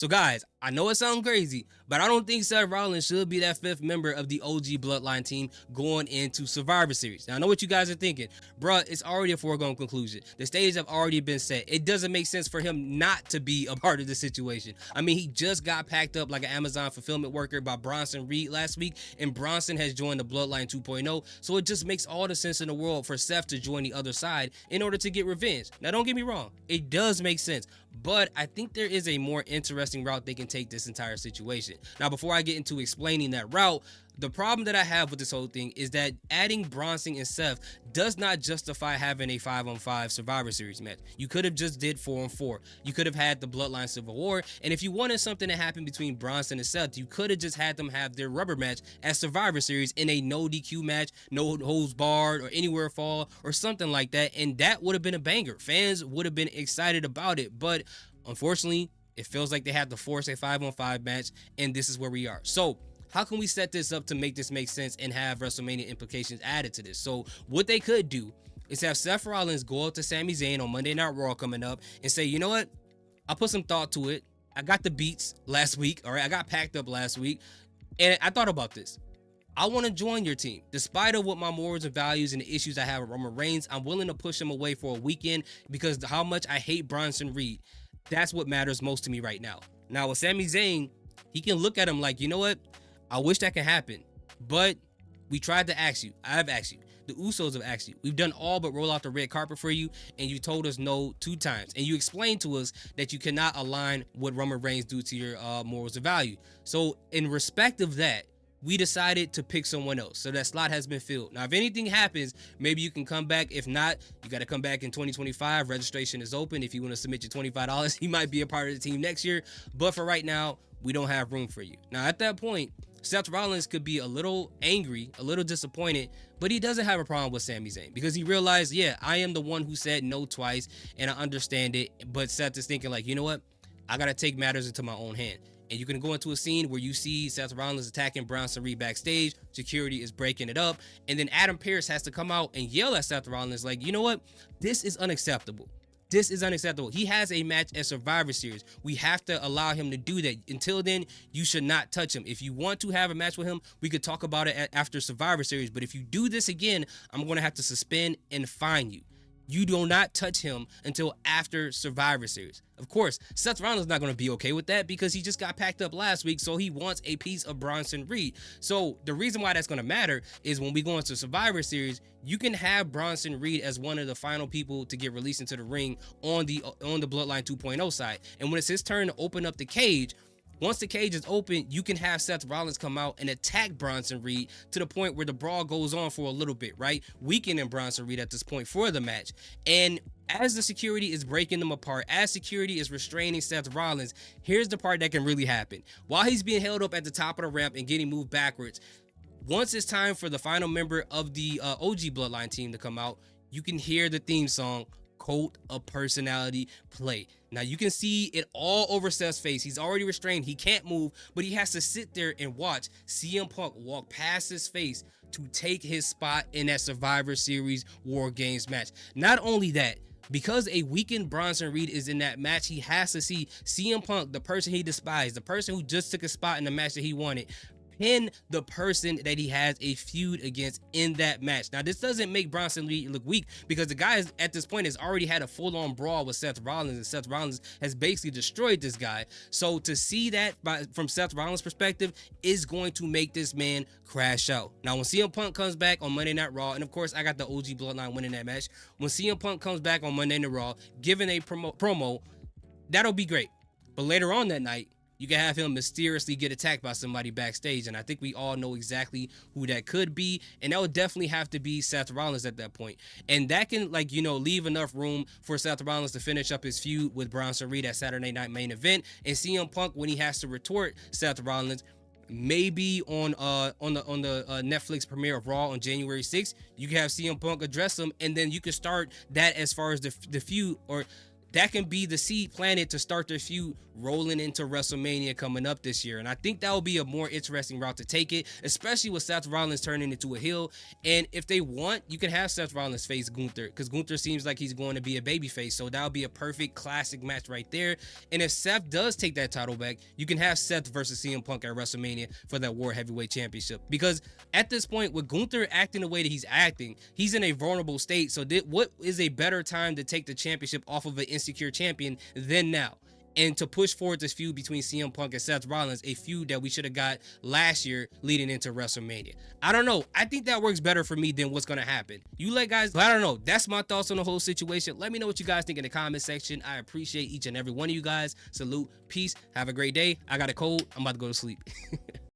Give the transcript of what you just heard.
So guys, I know it sounds crazy, but I don't think Seth Rollins should be that fifth member of the OG Bloodline team going into Survivor Series. Now I know what you guys are thinking, bruh. It's already a foregone conclusion. The stage have already been set. It doesn't make sense for him not to be a part of the situation. I mean, he just got packed up like an Amazon fulfillment worker by Bronson Reed last week, and Bronson has joined the Bloodline 2.0. So it just makes all the sense in the world for Seth to join the other side in order to get revenge. Now don't get me wrong, it does make sense. But I think there is a more interesting route they can take this entire situation. Now, before I get into explaining that route, the problem that I have with this whole thing is that adding Bronson and Seth does not justify having a 5-on-5 Survivor Series match. You could have just did 4-on-4. You could have had the Bloodline Civil War, and if you wanted something to happen between Bronson and Seth, you could have just had them have their rubber match at Survivor Series in a no DQ match, no holds barred, or anywhere fall, or something like that, and that would have been a banger. Fans would have been excited about it, but unfortunately, it feels like they had to force a 5-on-5 match, and this is where we are. So how can we set this up to make this make sense and have WrestleMania implications added to this? So what they could do is have Seth Rollins go up to Sami Zayn on Monday Night Raw coming up and say, you know what? I put some thought to it. I got the beats last week. All right, I got packed up last week, and I thought about this. I want to join your team. Despite of what my morals and values and the issues I have with Roman Reigns, I'm willing to push him away for a weekend because how much I hate Bronson Reed. That's what matters most to me right now. Now with Sami Zayn, he can look at him like, you know what? I wish that could happen, but we tried to ask you. I've asked you. The Usos have asked you. We've done all but roll out the red carpet for you, and you told us no 2 times. And you explained to us that you cannot align what Roman Reigns do to your morals and value. So in respect of that, we decided to pick someone else. So that slot has been filled. Now, if anything happens, maybe you can come back. If not, you got to come back in 2025. Registration is open. If you want to submit your $25, you might be a part of the team next year. But for right now, we don't have room for you. Now, at that point, Seth Rollins could be a little angry, a little disappointed, but he doesn't have a problem with Sami Zayn because he realized, yeah, I am the one who said no twice, and I understand it. But Seth is thinking like, you know what? I got to take matters into my own hand. And you can go into a scene where you see Seth Rollins attacking Bronson Reed backstage. Security is breaking it up. And then Adam Pearce has to come out and yell at Seth Rollins like, you know what? This is unacceptable. This is unacceptable. He has a match at Survivor Series. We have to allow him to do that. Until then, you should not touch him. If you want to have a match with him, we could talk about it after Survivor Series. But if you do this again, I'm going to have to suspend and fine you. You do not touch him until after Survivor Series. Of course, Seth Rollins is not going to be okay with that because he just got packed up last week, so he wants a piece of Bronson Reed. So the reason why that's going to matter is when we go into Survivor Series, you can have Bronson Reed as one of the final people to get released into the ring on the Bloodline 2.0 side. And when it's his turn to open up the cage, once the cage is open, you can have Seth Rollins come out and attack Bronson Reed to the point where the brawl goes on for a little bit, right? Weakening Bronson Reed at this point for the match. And as the security is breaking them apart, as security is restraining Seth Rollins, here's the part that can really happen. While he's being held up at the top of the ramp and getting moved backwards, once it's time for the final member of the OG Bloodline team to come out, you can hear the theme song, Cult of Personality, play. Now you can see it all over Seth's face. He's already restrained. He can't move, but he has to sit there and watch CM Punk walk past his face to take his spot in that Survivor Series War Games match. Not only that, because a weakened Bronson Reed is in that match, he has to see CM Punk, the person he despised, the person who just took a spot in the match that he wanted, pin the person that he has a feud against in that match. Now, this doesn't make Bronson Reed look weak because the guy at this point has already had a full-on brawl with Seth Rollins, and Seth Rollins has basically destroyed this guy. So to see that from Seth Rollins' perspective is going to make this man crash out. Now, when CM Punk comes back on Monday Night Raw, and of course, I got the OG Bloodline winning that match. When CM Punk comes back on Monday Night Raw, giving a promo, that'll be great. But later on that night, you can have him mysteriously get attacked by somebody backstage, and I think we all know exactly who that could be, and that would definitely have to be Seth Rollins at that point. And that can, like, you know, leave enough room for Seth Rollins to finish up his feud with Bronson Reed at Saturday Night Main Event, and CM Punk, when he has to retort Seth Rollins, maybe on the Netflix premiere of Raw on January 6th, you can have CM Punk address him, and then you can start that as far as the feud, or that can be the seed planted to start their feud rolling into WrestleMania coming up this year. And I think that will be a more interesting route to take it, especially with Seth Rollins turning into a heel. And if they want, you can have Seth Rollins face Gunther, because Gunther seems like he's going to be a babyface. So that'll be a perfect classic match right there. And if Seth does take that title back, you can have Seth versus CM Punk at WrestleMania for that World Heavyweight Championship. Because at this point, with Gunther acting the way that he's acting, he's in a vulnerable state. So what is a better time to take the championship off of an insecure champion than now? And to push forward this feud between CM Punk and Seth Rollins, a feud that we should have got last year leading into WrestleMania. I don't know. I think that works better for me than what's going to happen. You let guys, but I don't know. That's my thoughts on the whole situation. Let me know what you guys think in the comment section. I appreciate each and every one of you guys. Salute. Peace. Have a great day. I got a cold. I'm about to go to sleep.